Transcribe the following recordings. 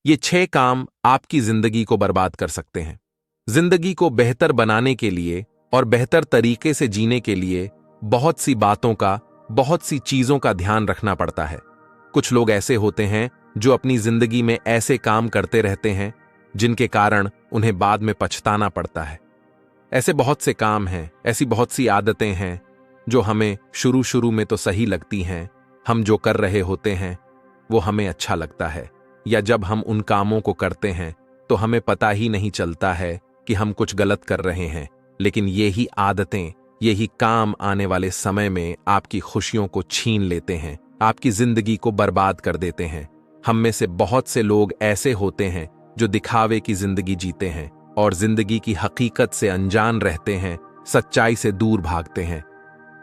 ये 6 काम आपकी जिंदगी को बर्बाद कर सकते हैं। जिंदगी को बेहतर बनाने के लिए और बेहतर तरीके से जीने के लिए बहुत सी बातों का, बहुत सी चीजों का ध्यान रखना पड़ता है। कुछ लोग ऐसे होते हैं जो अपनी जिंदगी में ऐसे काम करते रहते हैं जिनके कारण उन्हें बाद में पछताना पड़ता है। ऐसे बहुत से काम हैं, ऐसी बहुत सी आदतें हैं जो हमें शुरू शुरू में तो सही लगती हैं। हम जो कर रहे होते हैं वो हमें अच्छा लगता है, या जब हम उन कामों को करते हैं तो हमें पता ही नहीं चलता है कि हम कुछ गलत कर रहे हैं। लेकिन यही आदतें, यही काम आने वाले समय में आपकी खुशियों को छीन लेते हैं, आपकी जिंदगी को बर्बाद कर देते हैं। हम में से बहुत से लोग ऐसे होते हैं जो दिखावे की जिंदगी जीते हैं और जिंदगी की हकीकत से अनजान रहते हैं, सच्चाई से दूर भागते हैं।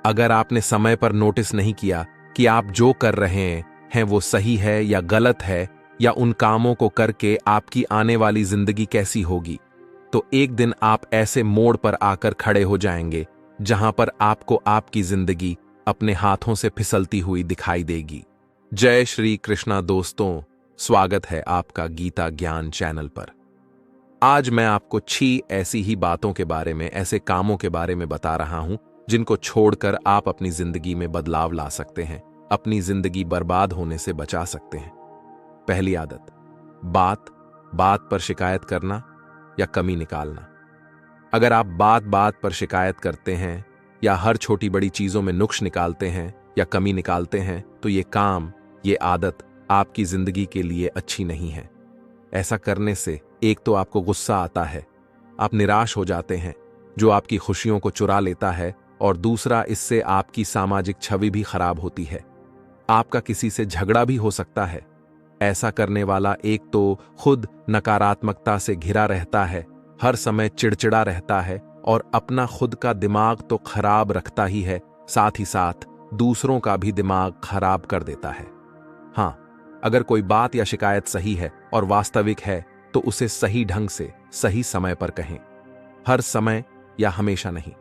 अगर आपने समय पर नोटिस नहीं किया कि आप जो कर रहे हैं वो सही है या गलत है, या उन कामों को करके आपकी आने वाली जिंदगी कैसी होगी, तो एक दिन आप ऐसे मोड़ पर आकर खड़े हो जाएंगे जहां पर आपको आपकी जिंदगी अपने हाथों से फिसलती हुई दिखाई देगी। जय श्री कृष्णा दोस्तों, स्वागत है आपका गीता ज्ञान चैनल पर। आज मैं आपको 6 ऐसी ही बातों के बारे में, ऐसे कामों के बारे में बता रहा हूं जिनको छोड़कर आप अपनी जिंदगी में बदलाव ला सकते हैं, अपनी जिंदगी बर्बाद होने से बचा सकते हैं। पहली आदत, बात बात पर शिकायत करना या कमी निकालना। अगर आप बात बात पर शिकायत करते हैं या हर छोटी बड़ी चीजों में नुक्स निकालते हैं या कमी निकालते हैं, तो ये काम, ये आदत आपकी जिंदगी के लिए अच्छी नहीं है। ऐसा करने से एक तो आपको गुस्सा आता है, आप निराश हो जाते हैं जो आपकी खुशियों को चुरा लेता है, और दूसरा, इससे आपकी सामाजिक छवि भी खराब होती है। आपका किसी से झगड़ा भी हो सकता है। ऐसा करने वाला एक तो खुद नकारात्मकता से घिरा रहता है, हर समय चिड़चिड़ा रहता है और अपना खुद का दिमाग तो खराब रखता ही है, साथ ही साथ दूसरों का भी दिमाग खराब कर देता है। हाँ, अगर कोई बात या शिकायत सही है और वास्तविक है तो उसे सही ढंग से, सही समय पर कहें। हर समय या हमेशा नहीं।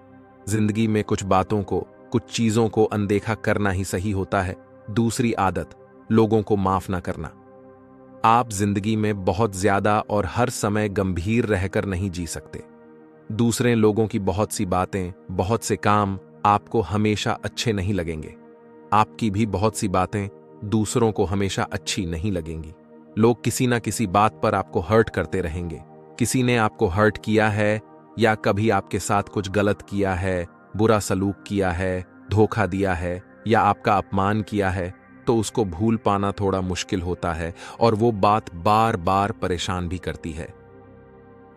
जिंदगी में कुछ बातों को, कुछ चीजों को अनदेखा करना ही सही होता है। दूसरी आदत, लोगों को माफ ना करना। आप जिंदगी में बहुत ज्यादा और हर समय गंभीर रहकर नहीं जी सकते। दूसरे लोगों की बहुत सी बातें, बहुत से काम आपको हमेशा अच्छे नहीं लगेंगे। आपकी भी बहुत सी बातें दूसरों को हमेशा अच्छी नहीं लगेंगी। लोग किसी ना किसी बात पर आपको हर्ट करते रहेंगे। किसी ने आपको हर्ट किया है या कभी आपके साथ कुछ गलत किया है, बुरा सलूक किया है, धोखा दिया है या आपका अपमान किया है, तो उसको भूल पाना थोड़ा मुश्किल होता है और वो बात बार बार परेशान भी करती है।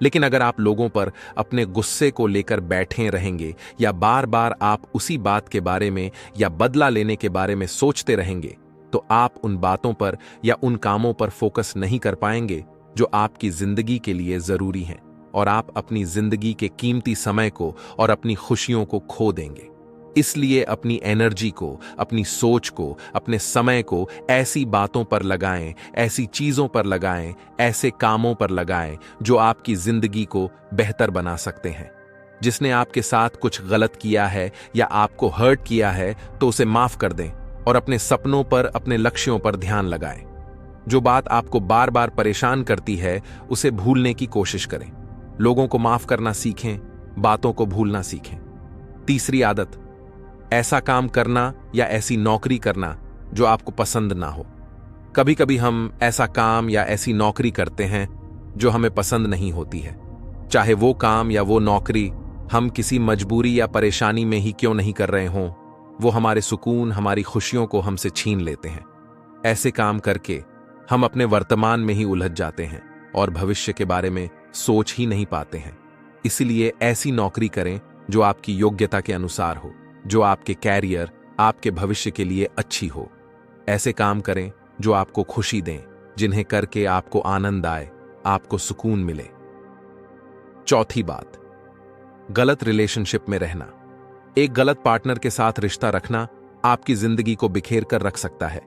लेकिन अगर आप लोगों पर अपने गुस्से को लेकर बैठे रहेंगे या बार बार आप उसी बात के बारे में या बदला लेने के बारे में सोचते रहेंगे, तो आप उन बातों पर या उन कामों पर फोकस नहीं कर पाएंगे जो आपकी जिंदगी के लिए जरूरी हैं, और आप अपनी जिंदगी के कीमती समय को और अपनी खुशियों को खो देंगे। इसलिए अपनी एनर्जी को, अपनी सोच को, अपने समय को ऐसी बातों पर लगाएं, ऐसी चीजों पर लगाएं, ऐसे कामों पर लगाएं जो आपकी जिंदगी को बेहतर बना सकते हैं। जिसने आपके साथ कुछ गलत किया है या आपको हर्ट किया है तो उसे माफ कर दें और अपने सपनों पर, अपने लक्ष्यों पर ध्यान लगाएं। जो बात आपको बार बार परेशान करती है उसे भूलने की कोशिश करें। लोगों को माफ करना सीखें, बातों को भूलना सीखें। तीसरी आदत, ऐसा काम करना या ऐसी नौकरी करना जो आपको पसंद ना हो। कभी कभी हम ऐसा काम या ऐसी नौकरी करते हैं जो हमें पसंद नहीं होती है। चाहे वो काम या वो नौकरी हम किसी मजबूरी या परेशानी में ही क्यों नहीं कर रहे हों, वो हमारे सुकून, हमारी खुशियों को हमसे छीन लेते हैं। ऐसे काम करके हम अपने वर्तमान में ही उलझ जाते हैं और भविष्य के बारे में सोच ही नहीं पाते हैं। इसलिए ऐसी नौकरी करें जो आपकी योग्यता के अनुसार हो, जो आपके कैरियर, आपके भविष्य के लिए अच्छी हो। ऐसे काम करें जो आपको खुशी दें, जिन्हें करके आपको आनंद आए, आपको सुकून मिले। चौथी बात, गलत रिलेशनशिप में रहना। एक गलत पार्टनर के साथ रिश्ता रखना आपकी जिंदगी को बिखेर कर रख सकता है।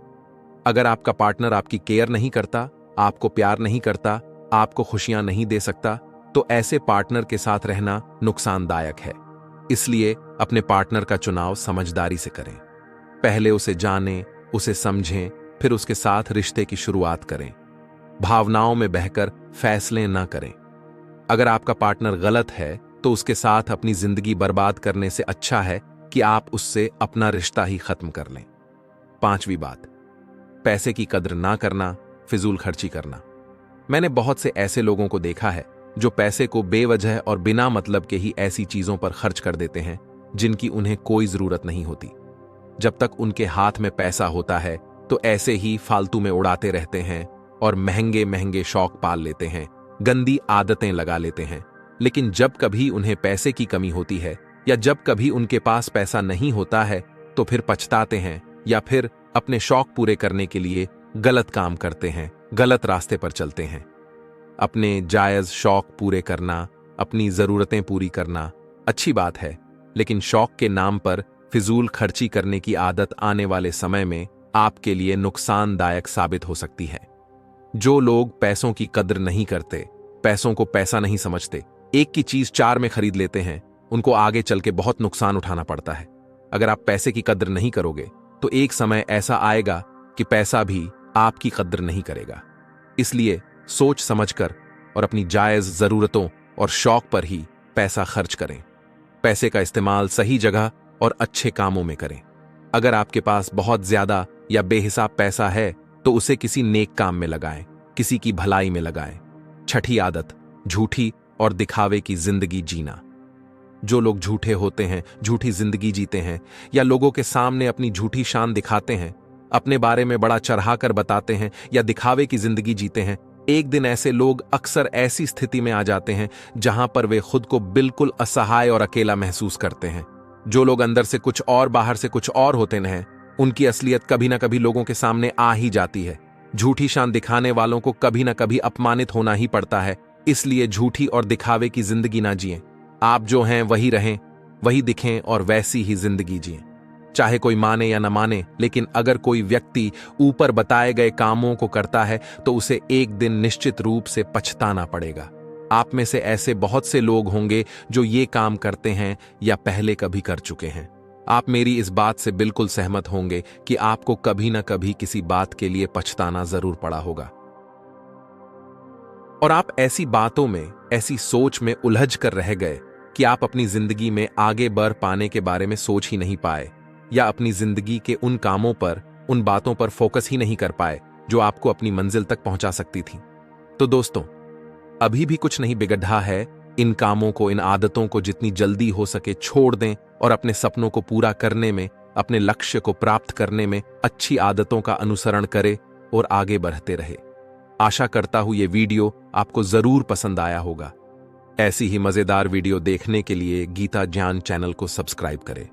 अगर आपका पार्टनर आपकी केयर नहीं करता, आपको प्यार नहीं करता, आपको खुशियां नहीं दे सकता, तो ऐसे पार्टनर के साथ रहना नुकसानदायक है। इसलिए अपने पार्टनर का चुनाव समझदारी से करें। पहले उसे जानें, उसे समझें, फिर उसके साथ रिश्ते की शुरुआत करें। भावनाओं में बहकर फैसले न करें। अगर आपका पार्टनर गलत है तो उसके साथ अपनी जिंदगी बर्बाद करने से अच्छा है कि आप उससे अपना रिश्ता ही खत्म कर लें। 5वीं बात, पैसे की कद्र ना करना, फिजूल खर्ची करना। मैंने बहुत से ऐसे लोगों को देखा है जो पैसे को बेवजह और बिना मतलब के ही ऐसी चीजों पर खर्च कर देते हैं जिनकी उन्हें कोई जरूरत नहीं होती। जब तक उनके हाथ में पैसा होता है तो ऐसे ही फालतू में उड़ाते रहते हैं और महंगे महंगे शौक पाल लेते हैं, गंदी आदतें लगा लेते हैं। लेकिन जब कभी उन्हें पैसे की कमी होती है या जब कभी उनके पास पैसा नहीं होता है तो फिर पछताते हैं या फिर अपने शौक पूरे करने के लिए गलत काम करते हैं, गलत रास्ते पर चलते हैं। अपने जायज शौक पूरे करना, अपनी जरूरतें पूरी करना अच्छी बात है, लेकिन शौक के नाम पर फिजूल खर्ची करने की आदत आने वाले समय में आपके लिए नुकसानदायक साबित हो सकती है। जो लोग पैसों की कद्र नहीं करते, पैसों को पैसा नहीं समझते, एक की चीज 4 में खरीद लेते हैं, उनको आगे चल के बहुत नुकसान उठाना पड़ता है। अगर आप पैसे की कद्र नहीं करोगे तो एक समय ऐसा आएगा कि पैसा भी आपकी कद्र नहीं करेगा। इसलिए सोच समझकर और अपनी जायज जरूरतों और शौक पर ही पैसा खर्च करें। पैसे का इस्तेमाल सही जगह और अच्छे कामों में करें। अगर आपके पास बहुत ज्यादा या बेहिसाब पैसा है तो उसे किसी नेक काम में लगाएं, किसी की भलाई में लगाएं। 6ठी आदत, झूठी और दिखावे की जिंदगी जीना। जो लोग झूठे होते हैं, झूठी जिंदगी जीते हैं या लोगों के सामने अपनी झूठी शान दिखाते हैं, अपने बारे में बड़ा चढ़ाकर बताते हैं या दिखावे की जिंदगी जीते हैं, एक दिन ऐसे लोग अक्सर ऐसी स्थिति में आ जाते हैं जहां पर वे खुद को बिल्कुल असहाय और अकेला महसूस करते हैं। जो लोग अंदर से कुछ और बाहर से कुछ और होते हैं, उनकी असलियत कभी ना कभी लोगों के सामने आ ही जाती है। झूठी शान दिखाने वालों को कभी ना कभी अपमानित होना ही पड़ता है। इसलिए झूठी और दिखावे की जिंदगी ना जिएं। आप जो हैं वही रहें, वही दिखें और वैसी ही जिंदगी जिएं। चाहे कोई माने या न माने, लेकिन अगर कोई व्यक्ति ऊपर बताए गए कामों को करता है तो उसे एक दिन निश्चित रूप से पछताना पड़ेगा। आप में से ऐसे बहुत से लोग होंगे जो ये काम करते हैं या पहले कभी कर चुके हैं। आप मेरी इस बात से बिल्कुल सहमत होंगे कि आपको कभी ना कभी किसी बात के लिए पछताना जरूर पड़ा होगा। और आप ऐसी बातों में, ऐसी सोच में उलझ कर रह गए कि आप अपनी जिंदगी में आगे बढ़ पाने के बारे में सोच ही नहीं पाए या अपनी जिंदगी के उन कामों पर, उन बातों पर फोकस ही नहीं कर पाए जो आपको अपनी मंजिल तक पहुंचा सकती थी। तो दोस्तों, अभी भी कुछ नहीं बिगड़ा है। इन कामों को, इन आदतों को जितनी जल्दी हो सके छोड़ दें और अपने सपनों को पूरा करने में, अपने लक्ष्य को प्राप्त करने में अच्छी आदतों का अनुसरण करें और आगे बढ़ते रहे। आशा करता हूं ये वीडियो आपको जरूर पसंद आया होगा। ऐसी ही मजेदार वीडियो देखने के लिए गीता ज्ञान चैनल को सब्सक्राइब करें।